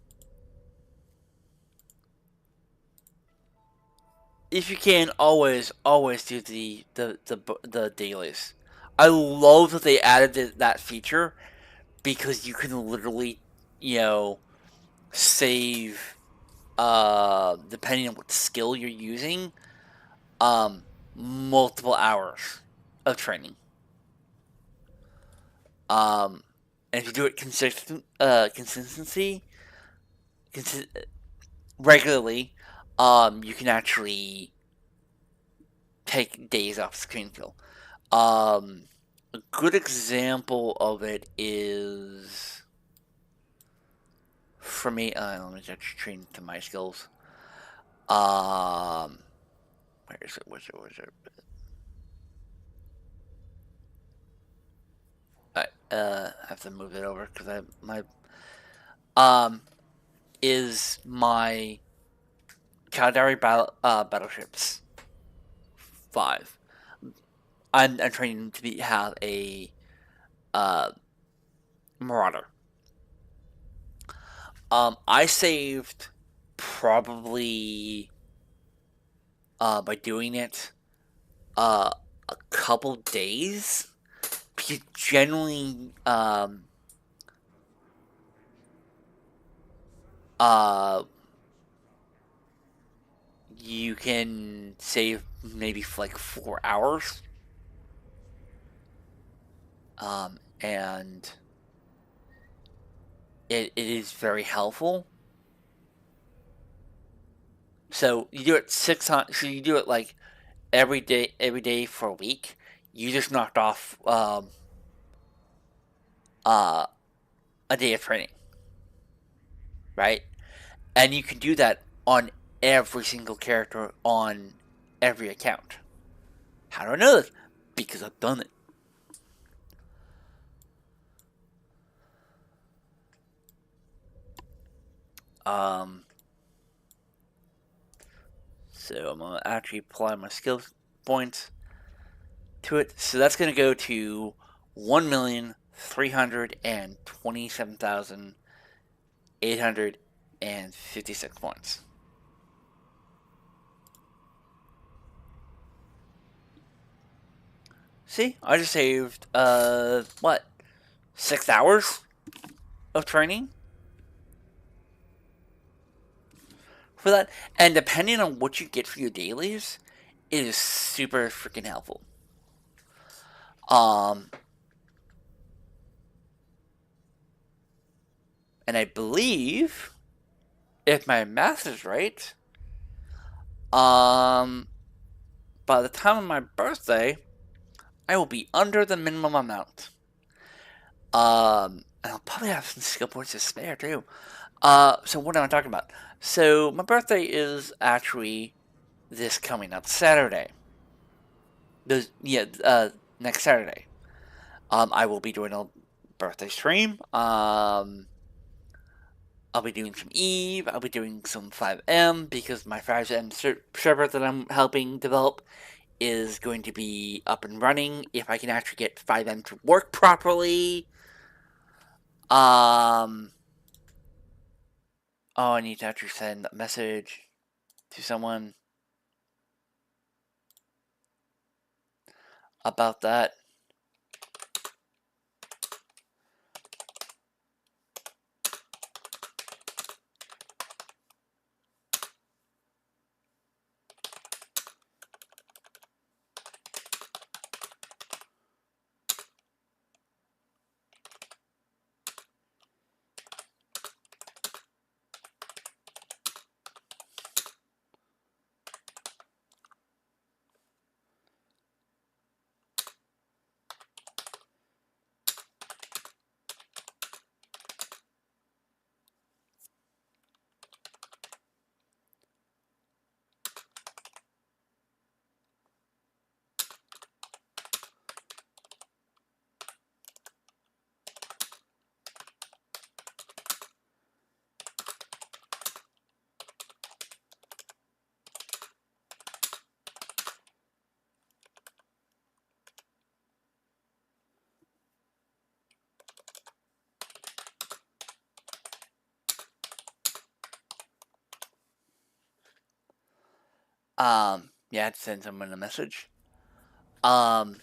if you can, always do the dailies. I love that they added that feature because you can literally, you know, save depending on what skill you're using, um multiple hours of training. Um and if you do it consi- regularly, you can actually take days off screen kill. A good example of it is for me. Let me just train to my skills. Um, where is it? Where's it? I have to move it over because I my um is my Caldari battleships 5. I'm training to have a uh marauder. I saved probably by doing it uh a couple days because generally uh you can save maybe for like 4 hours. And it is very helpful. So you do it 6 times. So you do it like every day for a week. You just knocked off uh, a day of training, right? And you can do that on every single character on every account. How do I know this? Because I've done it. Um, so I'm gonna actually apply my skill points to it. So that's gonna go to 1,327,856 points. See, I just saved what, 6 hours of training for that, and depending on what you get for your dailies, it is super freaking helpful. Um, and I believe, if my math is right, um, by the time of my birthday, I will be under the minimum amount. And I'll probably have some skill points to spare too. So what am I talking about? So my birthday is actually this coming up Saturday. Next Saturday. I will be doing a birthday stream. I'll be doing some Eve. I'll be doing some 5M because my 5M server that I'm helping develop is going to be up and running if I can actually get 5M to work properly. Oh, I need to actually send a message to someone about that. Yeah, I had to send someone a message. Um,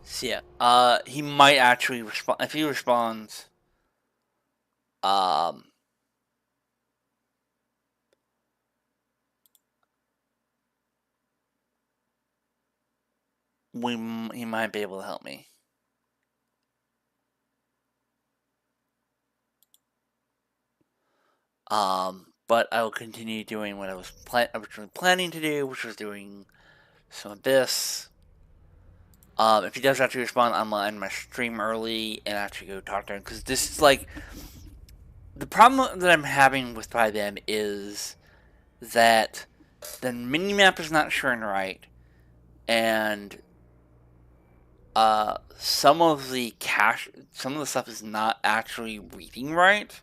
so yeah, he might actually respond. If he responds, um, he might be able to help me. But I will continue doing what I was originally planning to do, which was doing some Abyss. If he does actually respond, I'm gonna end my stream early and actually go talk to him because this is like the problem that I'm having with 5M is that the minimap is not showing right, and some of the stuff is not actually reading right,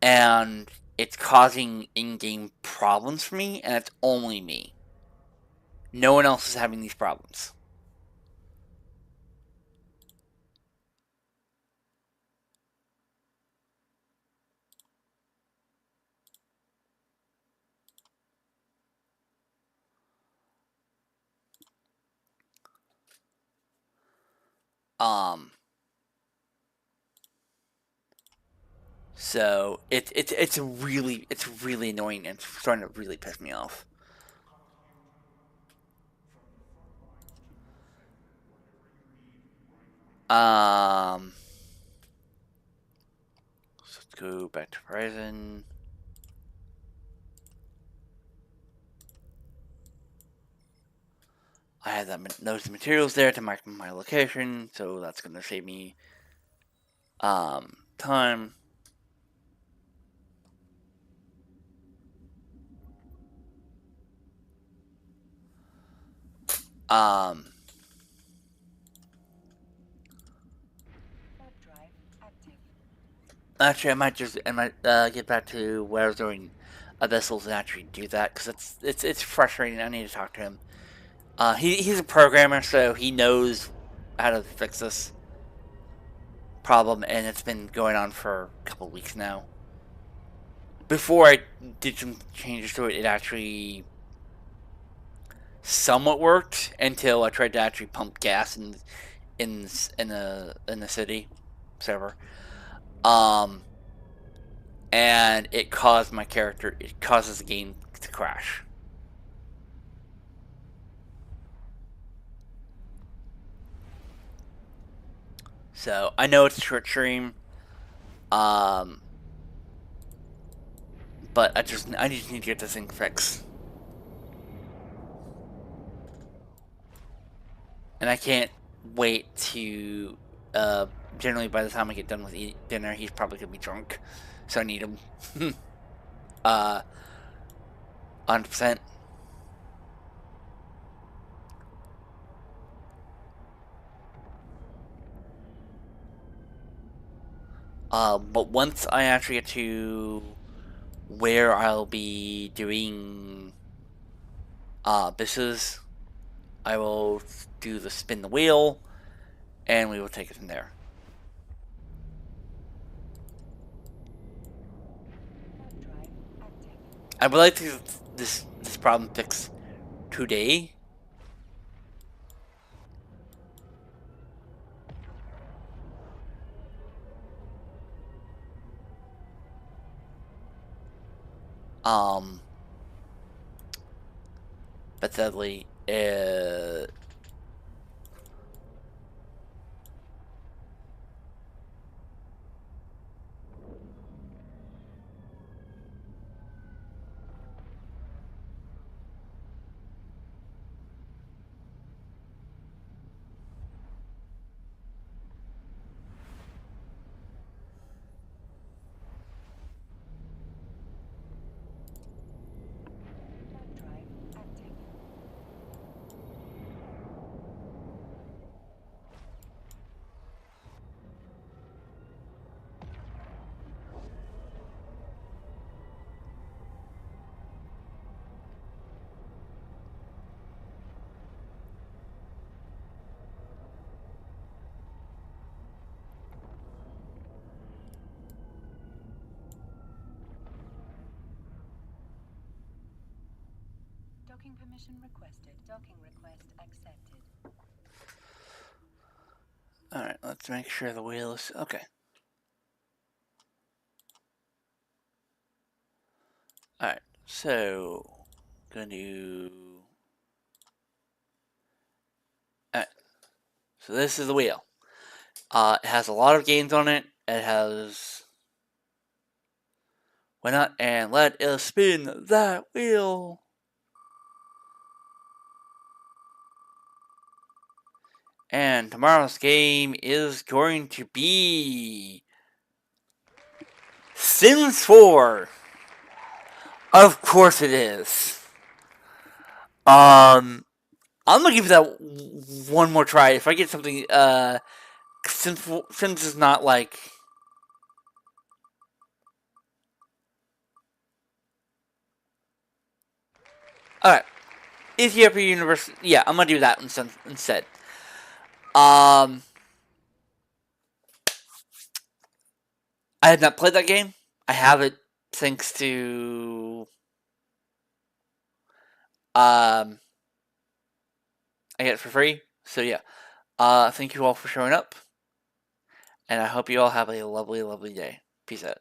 and it's causing in-game problems for me, and it's only me. No one else is having these problems. Um, so it's really annoying and it's starting to really piss me off. Um, so let's go back to Horizon. I have those materials there to mark my location, so that's gonna save me time. Um, Actually, I might get back to where I was doing Abyssals and actually do that because it's frustrating. I need to talk to him. He's a programmer, so he knows how to fix this problem, and it's been going on for a couple weeks now. Before I did some changes to it, it actually somewhat worked until I tried to actually pump gas in the city server. Um, and it causes the game to crash. So I know it's a short stream. Um, but I just need to get this thing fixed, and I can't wait to. Generally, by the time I get done with dinner, he's probably gonna be drunk, so I need him. 100%. But once I actually get to where I'll be doing business, I will do the spin the wheel, and we will take it from there. I would like to get this problem fixed today. Um, but sadly, Docking permission requested. Docking request accepted. all right. Let's make sure the wheel is okay. All right. So, gonna do. All right. So this is the wheel. It has a lot of games on it. It has. Why not? And let us spin that wheel. And tomorrow's game is going to be Sims 4. Of course it is. I'm gonna give that one more try. If I get something, Sims is not like. Alright. Ethiopia University. Yeah, I'm gonna do that instead. Um, I have not played that game. I have it thanks to. Um, I get it for free. So yeah. Thank you all for showing up. And I hope you all have a lovely, lovely day. Peace out.